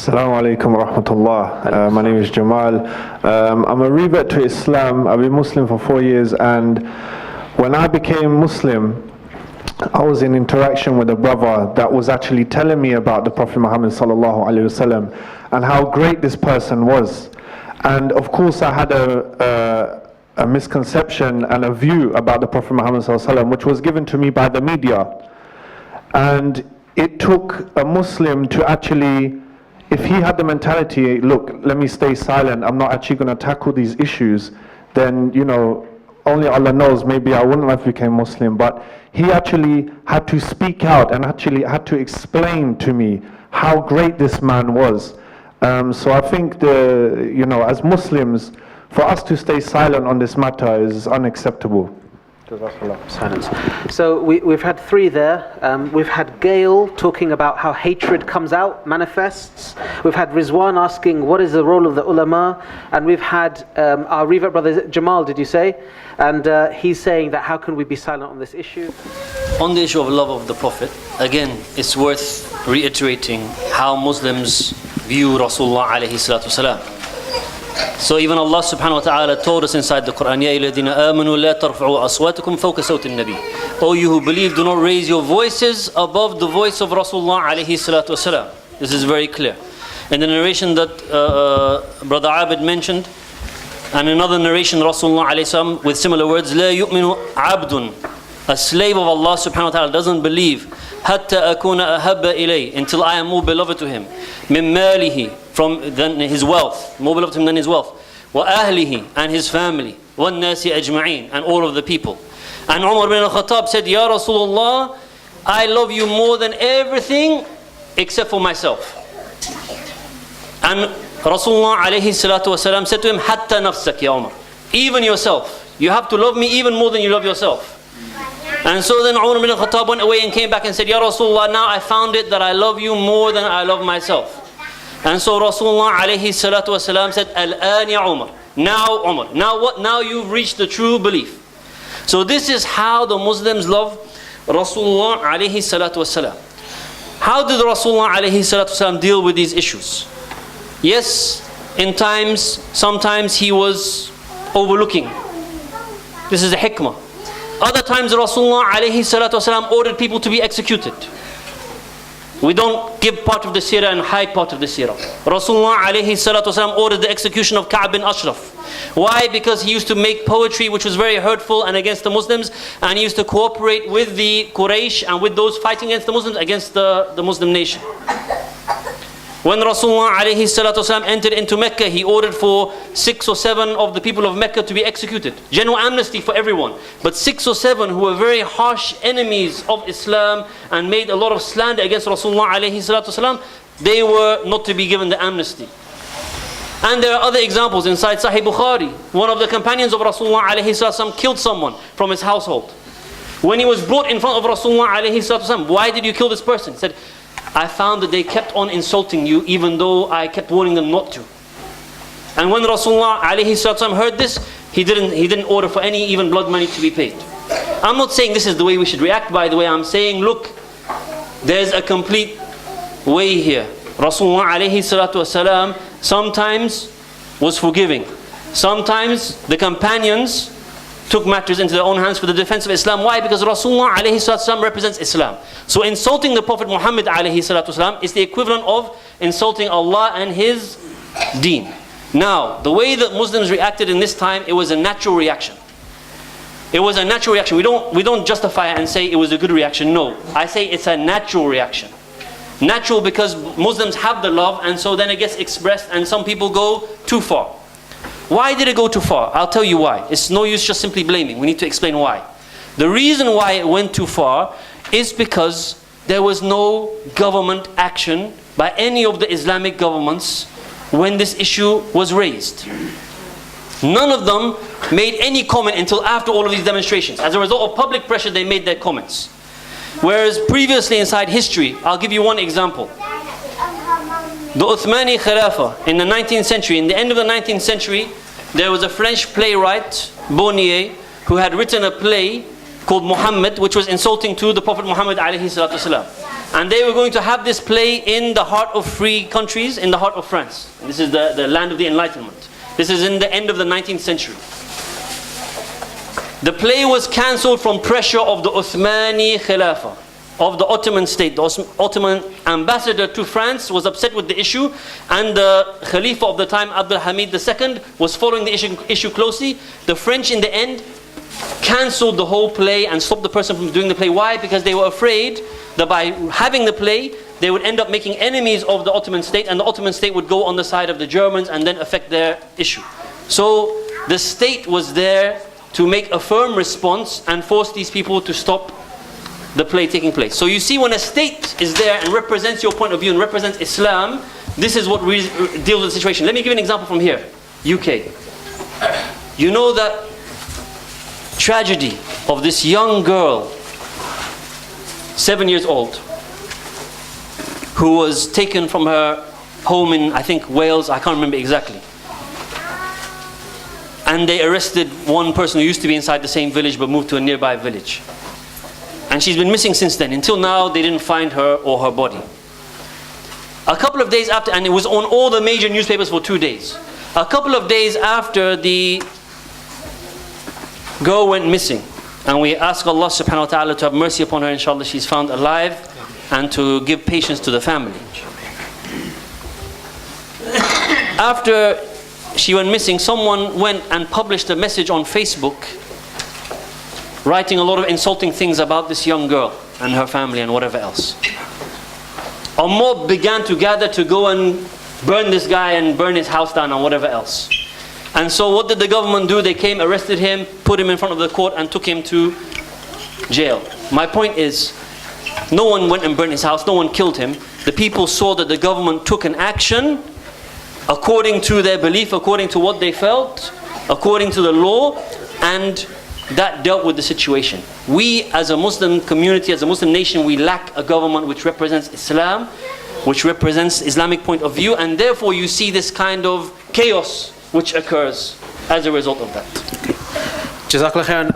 Assalamu alaikum wa rahmatullah. My name is Jamal. I'm a revert to Islam. I've been Muslim for 4 years, and when I became Muslim, I was in interaction with a brother that was actually telling me about the Prophet Muhammad sallallahu alaihi wasallam and how great this person was. And of course I had a misconception and a view about the Prophet Muhammad sallallahu alaihi wasallam, which was given to me by the media. And it took a Muslim to actually, if he had the mentality, look, let me stay silent, I'm not actually going to tackle these issues, then, you know, only Allah knows, maybe I wouldn't have become Muslim. But he actually had to speak out and actually had to explain to me how great this man was. So I think as Muslims, for us to stay silent on this matter is unacceptable. Silence. So we've had three there. We've had Gail talking about how hatred comes out, manifests. We've had Rizwan asking what is the role of the ulama, and we've had our revert brother Jamal, did you say? And he's saying that how can we be silent on this issue? On the issue of love of the Prophet, again, it's worth reiterating how Muslims view Rasulullah alayhi salatu wasalam. So even Allah subhanahu wa ta'ala told us inside the Quran, Ya ayyuhalladhina amanu la tarfa'u aswatakum fawqa sawti an-nabi. O you who believe, do not raise your voices above the voice of Rasulullah alayhi salatu wasalam. This is very clear. In the narration that Brother Abid mentioned, and another narration Rasulullah alayhi salam with similar words, La yu'minu abdun, a slave of Allah subhanahu wa ta'ala doesn't believe, hatta akuna ahabba ilay, until I am more beloved to him, min malihi, than his wealth, more beloved to him than his wealth, wa ahlihi, and his family, wa nasi ajma'een, and all of the people. And Umar bin al-Khattab said, Ya Rasulullah, I love you more than everything except for myself. And Rasulullah alayhi salatu wasalam said to him, hatta nafsak ya Umar, even yourself, you have to love me even more than you love yourself. And so then Umar bin al-Khattab went away and came back and said, Ya Rasulullah, now I found it that I love you more than I love myself. And so Rasulullah alayhi salatu wasalam said, Al-an ya Umar, now Umar, now what? Now you've reached the true belief. So this is how the Muslims love Rasulullah alayhi salatu wasalam. How did Rasulullah alayhi salatu wasalam deal with these issues? Yes, sometimes he was overlooking. This is a hikmah. Other times Rasulullah alayhi salatu wasalam ordered people to be executed. We don't give part of the seerah and hide part of the seerah. Rasulullah alayhi salatu wasalam ordered the execution of Ka'b bin Ashraf. Why? Because he used to make poetry which was very hurtful and against the Muslims, and he used to cooperate with the Quraysh and with those fighting against the Muslims, against the Muslim nation. When Rasulullah alayhi salatu wasalam entered into Mecca, he ordered for 6 or 7 of the people of Mecca to be executed. General amnesty for everyone. But 6 or 7 who were very harsh enemies of Islam and made a lot of slander against Rasulullah alayhi salatu wasalam, they were not to be given the amnesty. And there are other examples inside Sahih Bukhari. One of the companions of Rasulullah alayhi salatu wasalam killed someone from his household. When he was brought in front of Rasulullah alayhi salatu wasalam, why did you kill this person? He said, I found that they kept on insulting you even though I kept warning them not to. And when Rasulullah alayhi salatu heard this, he didn't order for any even blood money to be paid. I'm not saying this is the way we should react, by the way. I'm saying, look, there's a complete way here. Rasulullah alayhi salatu wasalam sometimes was forgiving. Sometimes the companions took matters into their own hands for the defense of Islam. Why? Because Rasulullah alayhi salatu wasalam represents Islam. So insulting the Prophet Muhammad alayhi salatu wasalam is the equivalent of insulting Allah and His deen. Now, the way that Muslims reacted in this time, it was a natural reaction. It was a natural reaction. We don't justify it and say it was a good reaction. No, I say it's a natural reaction. Natural because Muslims have the love, and so then it gets expressed, and some people go too far. Why did it go too far? I'll tell you why. It's no use just simply blaming. We need to explain why. The reason why it went too far is because there was no government action by any of the Islamic governments when this issue was raised. None of them made any comment until after all of these demonstrations. As a result of public pressure, they made their comments. Whereas previously inside history, I'll give you one example. The Uthmani Khilafah in the 19th century, in the end of the 19th century, there was a French playwright, Bonnier, who had written a play called Muhammad, which was insulting to the Prophet Muhammad alayhi salatu wasalam. And they were going to have this play in the heart of free countries, in the heart of France. And this is the land of the Enlightenment. This is in the end of the 19th century. The play was cancelled from pressure of the Uthmani Khilafah, of the Ottoman state. The Ottoman ambassador to France was upset with the issue, and the Khalifa of the time, Abdul Hamid II, was following the issue closely. The French in the end cancelled the whole play and stopped the person from doing the play. Why? Because they were afraid that by having the play, they would end up making enemies of the Ottoman state, and the Ottoman state would go on the side of the Germans and then affect their issue. So the state was there to make a firm response and force these people to stop the play taking place. So you see, when a state is there and represents your point of view and represents Islam, this is what deals with the situation. Let me give you an example from here, UK. You know that tragedy of this young girl, 7 years old, who was taken from her home in, I think, Wales, I can't remember exactly. And they arrested one person who used to be inside the same village but moved to a nearby village. And she's been missing since then. Until now, they didn't find her or her body. A couple of days after, and it was on all the major newspapers for 2 days. A couple of days after the girl went missing, and we ask Allah subhanahu wa ta'ala to have mercy upon her, inshallah she's found alive, and to give patience to the family. After she went missing, someone went and published a message on Facebook writing a lot of insulting things about this young girl and her family and whatever else. A mob began to gather to go and burn this guy and burn his house down and whatever else. And so what did the government do? They came, arrested him, put him in front of the court and took him to jail. My point is, no one went and burned his house, no one killed him. The people saw that the government took an action according to their belief, according to what they felt, according to the law, and that dealt with the situation. We as a Muslim community, as a Muslim nation, we lack a government which represents Islam, which represents Islamic point of view, and therefore you see this kind of chaos which occurs as a result of that. Jazakallah khairan.